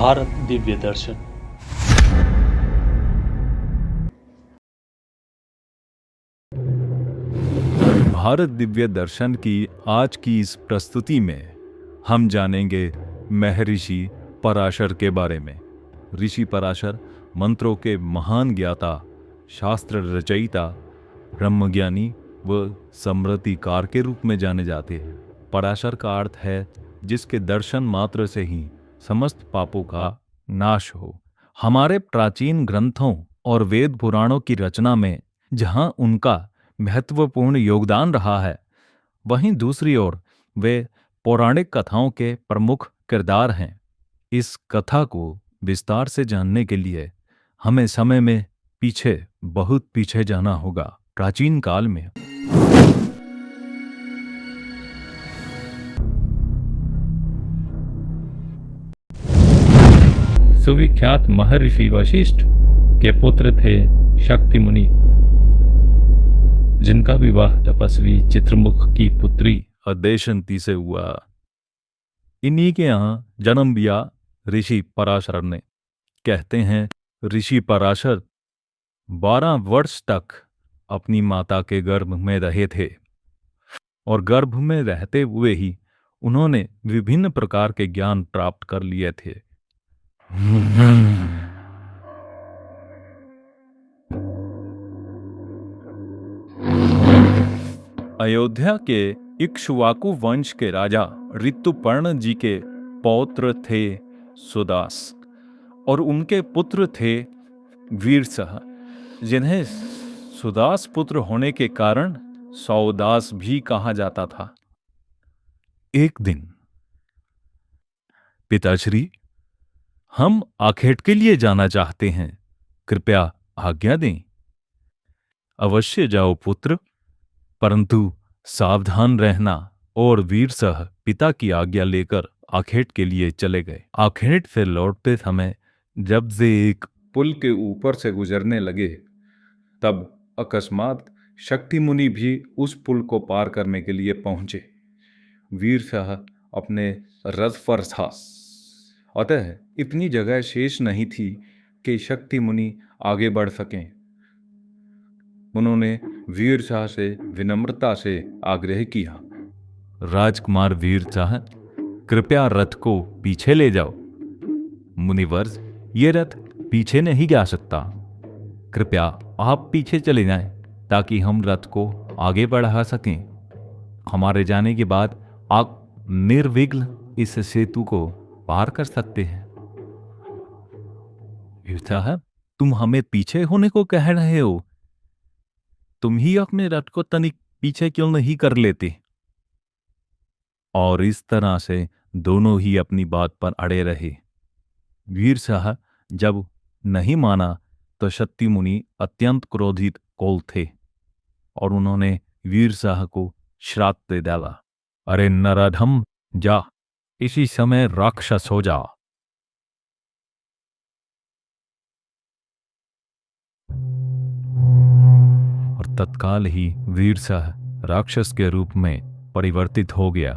भारत दिव्य दर्शन। भारत दिव्य दर्शन की आज की इस प्रस्तुति में हम जानेंगे महर्षि पराशर के बारे में। ऋषि पराशर मंत्रों के महान ज्ञाता, शास्त्र रचयिता, ब्रह्मज्ञानी व स्मृतिकार के रूप में जाने जाते हैं। पराशर का अर्थ है जिसके दर्शन मात्र से ही समस्त पापों का नाश हो। हमारे प्राचीन ग्रंथों और वेद पुराणों की रचना में जहां उनका महत्वपूर्ण योगदान रहा है, वहीं दूसरी ओर वे पौराणिक कथाओं के प्रमुख किरदार हैं। इस कथा को विस्तार से जानने के लिए हमें समय में बहुत पीछे जाना होगा। प्राचीन काल में सुविख्यात महर्षि वशिष्ठ के पुत्र थे शक्ति मुनि, जिनका विवाह तपस्वी चित्रमुख की पुत्री अदेशंती से हुआ। इन्हीं के यहाँ जन्म लिया ऋषि पराशर ने। कहते हैं ऋषि पराशर 12 वर्ष तक अपनी माता के गर्भ में रहे थे और गर्भ में रहते हुए ही उन्होंने विभिन्न प्रकार के ज्ञान प्राप्त कर लिए थे। अयोध्या के इक्ष्वाकु वंश के राजा ऋतुपर्ण जी के पौत्र थे सुदास और उनके पुत्र थे वीरसह, जिन्हें सुदास पुत्र होने के कारण सौदास भी कहा जाता था। एक दिन, पिताश्री, हम आखेट के लिए जाना चाहते हैं, कृपया आज्ञा दें। अवश्य जाओ पुत्र, परंतु सावधान रहना। और वीरसह पिता की आज्ञा लेकर आखेट के लिए चले गए। आखेट से लौटते समय जब वे एक पुल के ऊपर से गुजरने लगे, तब अकस्मात शक्ति मुनि भी उस पुल को पार करने के लिए पहुंचे। वीरसह अपने रथ पर था, अतः इतनी जगह शेष नहीं थी कि शक्ति मुनि आगे बढ़ सकें। उन्होंने वीरशाह से विनम्रता से आग्रह किया, राजकुमार वीरशाह, कृपया रथ को पीछे ले जाओ। मुनिवर, ये रथ पीछे नहीं जा सकता, कृपया आप पीछे चले जाएं ताकि हम रथ को आगे बढ़ा सकें। हमारे जाने के बाद आप निर्विघ्न इस सेतु को पार कर सकते हैं। वीरशाह, तुम हमें पीछे होने को कह रहे हो? तुम ही अपने रथ को तनिक पीछे क्यों नहीं कर लेते? और इस तरह से दोनों ही अपनी बात पर अड़े रहे। वीरशाह जब नहीं माना तो शक्ति मुनि अत्यंत क्रोधित कोल थे और उन्होंने वीरशाह को श्राप दे डाला, अरे नराधम, जा इसी समय राक्षस हो जा। और तत्काल ही वीरशाह राक्षस के रूप में परिवर्तित हो गया।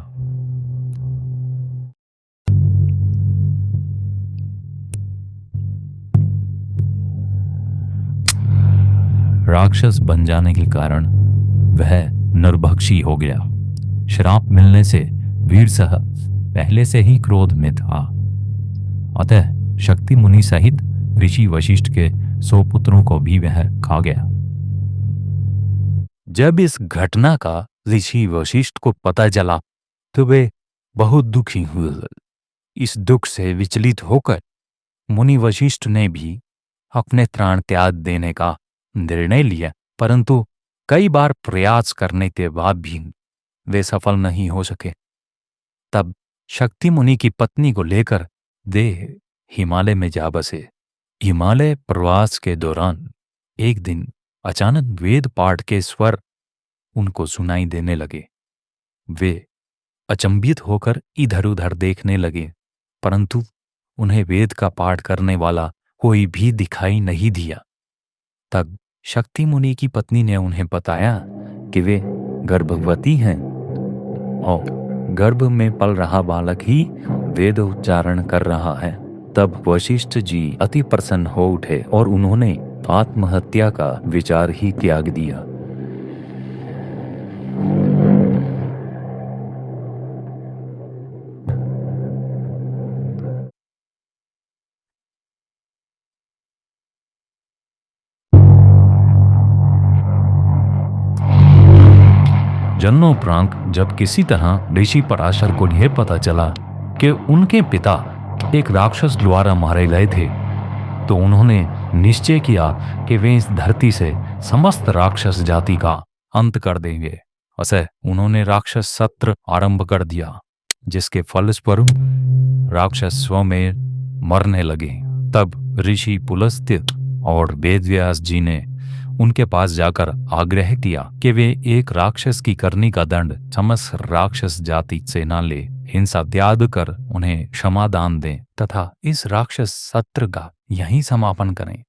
राक्षस बन जाने के कारण वह नरभक्षी हो गया। श्राप मिलने से वीरशाह पहले से ही क्रोध में था, अतः शक्ति मुनि सहित ऋषि वशिष्ठ के 100 पुत्रों को भी वह खा गया। जब इस घटना का ऋषि वशिष्ठ को पता चला तो वे बहुत दुखी हुए। इस दुख से विचलित होकर मुनि वशिष्ठ ने भी अपने प्राण त्याग देने का निर्णय लिया, परंतु कई बार प्रयास करने के बाद भी वे सफल नहीं हो सके। तब शक्ति मुनि की पत्नी को लेकर वे हिमालय में जा बसे। हिमालय प्रवास के दौरान एक दिन अचानक वेद पाठ के स्वर उनको सुनाई देने लगे। वे अचंभित होकर इधर उधर देखने लगे, परंतु उन्हें वेद का पाठ करने वाला कोई भी दिखाई नहीं दिया। तब शक्ति मुनि की पत्नी ने उन्हें बताया कि वे गर्भवती हैं और गर्भ में पल रहा बालक ही वेद उच्चारण कर रहा है, तब वशिष्ठ जी अति प्रसन्न हो उठे और उन्होंने आत्महत्या का विचार ही त्याग दिया। जन्मोपरांत जब किसी तरह ऋषि पराशर को यह पता चला कि उनके पिता एक राक्षस द्वारा मारे गए थे, तो उन्होंने निश्चय किया कि वे इस धरती से समस्त राक्षस जाति का अंत कर देंगे। अतः उन्होंने राक्षस सत्र आरंभ कर दिया, जिसके फलस्वरूप राक्षस स्वमेव मरने लगे। तब ऋषि पुलस्त्य और वेदव्यास जी ने उनके पास जाकर आग्रह किया कि वे एक राक्षस की करनी का दंड समस्त राक्षस जाति से न ले, हिंसा त्याग कर उन्हें क्षमादान दें तथा इस राक्षस सत्र का यहीं समापन करें।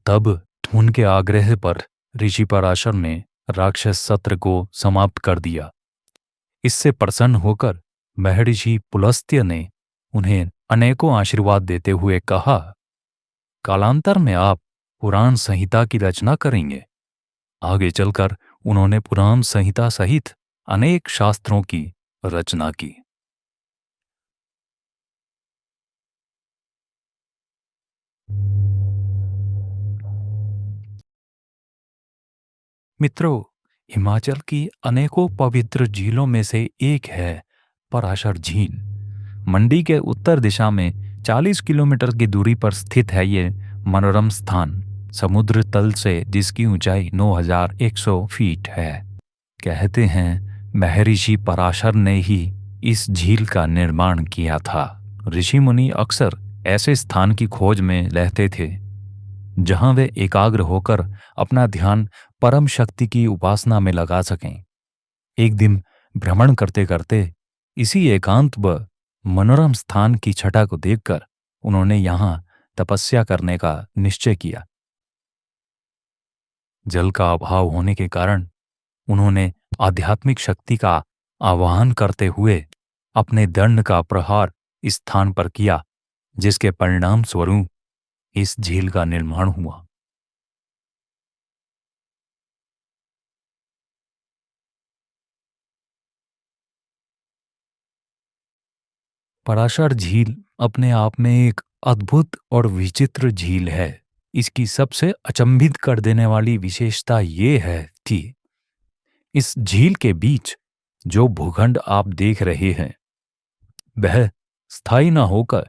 तब उनके आग्रह पर ऋषि पराशर ने राक्षस सत्र को समाप्त कर दिया। इससे प्रसन्न होकर महर्षि पुलस्त्य ने उन्हें अनेकों आशीर्वाद देते हुए कहा, कालांतर में आप पुराण संहिता की रचना करेंगे। आगे चलकर उन्होंने पुराण संहिता सहित अनेक शास्त्रों की रचना की। मित्रों, हिमाचल की अनेकों पवित्र झीलों में से एक है पराशर झील। मंडी के उत्तर दिशा में 40 किलोमीटर की दूरी पर स्थित है ये मनोरम स्थान, समुद्र तल से जिसकी ऊंचाई 9100 फीट है। कहते हैं महर्षि पराशर ने ही इस झील का निर्माण किया था। ऋषि मुनि अक्सर ऐसे स्थान की खोज में रहते थे जहां वे एकाग्र होकर अपना ध्यान परम शक्ति की उपासना में लगा सकें। एक दिन भ्रमण करते करते इसी एकांत व मनोरम स्थान की छटा को देखकर उन्होंने यहां तपस्या करने का निश्चय किया। जल का अभाव होने के कारण उन्होंने आध्यात्मिक शक्ति का आवाहन करते हुए अपने दंड का प्रहार इस स्थान पर किया, जिसके परिणाम स्वरूप इस झील का निर्माण हुआ। पराशर झील अपने आप में एक अद्भुत और विचित्र झील है। इसकी सबसे अचंभित कर देने वाली विशेषता ये है कि इस झील के बीच जो भूखंड आप देख रहे हैं वह स्थायी न होकर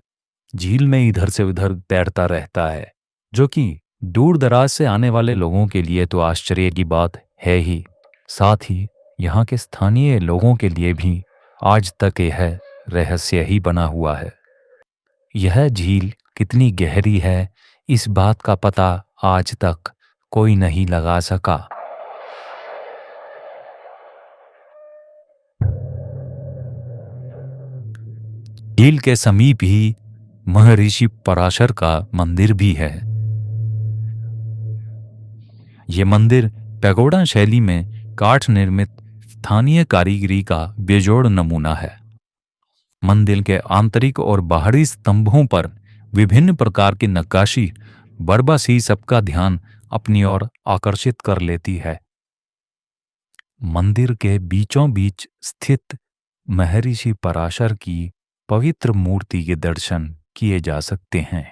झील में इधर से उधर तैरता रहता है, जो कि दूर दराज से आने वाले लोगों के लिए तो आश्चर्य की बात है ही, साथ ही यहाँ के स्थानीय लोगों के लिए भी आज तक यह रहस्य ही बना हुआ है। यह झील कितनी गहरी है, इस बात का पता आज तक कोई नहीं लगा सका। झील के समीप ही महर्षि पराशर का मंदिर भी है। ये मंदिर पैगोडा शैली में काठ निर्मित स्थानीय कारीगरी का बेजोड़ नमूना है। मंदिर के आंतरिक और बाहरी स्तंभों पर विभिन्न प्रकार की नक्काशी बरबस ही सबका ध्यान अपनी ओर आकर्षित कर लेती है। मंदिर के बीचों बीच स्थित महर्षि पराशर की पवित्र मूर्ति के दर्शन किए जा सकते हैं।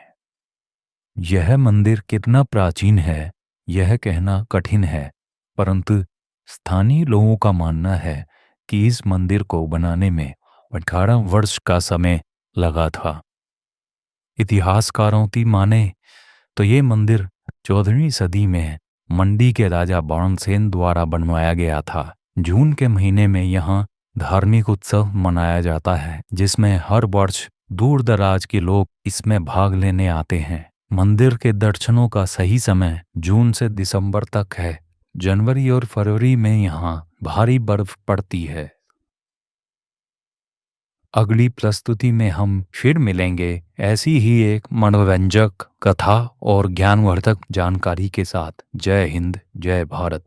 यह मंदिर कितना प्राचीन है यह कहना कठिन है, परंतु स्थानीय लोगों का मानना है कि इस मंदिर को बनाने में 18 वर्ष का समय लगा था। इतिहासकारों की माने तो ये मंदिर 14वीं सदी में मंडी के राजा बाणसेन द्वारा बनवाया गया था। जून के महीने में यहाँ धार्मिक उत्सव मनाया जाता है, जिसमें हर वर्ष दूर दराज के लोग इसमें भाग लेने आते हैं। मंदिर के दर्शनों का सही समय जून से दिसंबर तक है। जनवरी और फरवरी में यहाँ भारी बर्फ पड़ती है। अगली प्रस्तुति में हम फिर मिलेंगे ऐसी ही एक मनोरंजक कथा और ज्ञानवर्धक जानकारी के साथ। जय हिंद, जय भारत।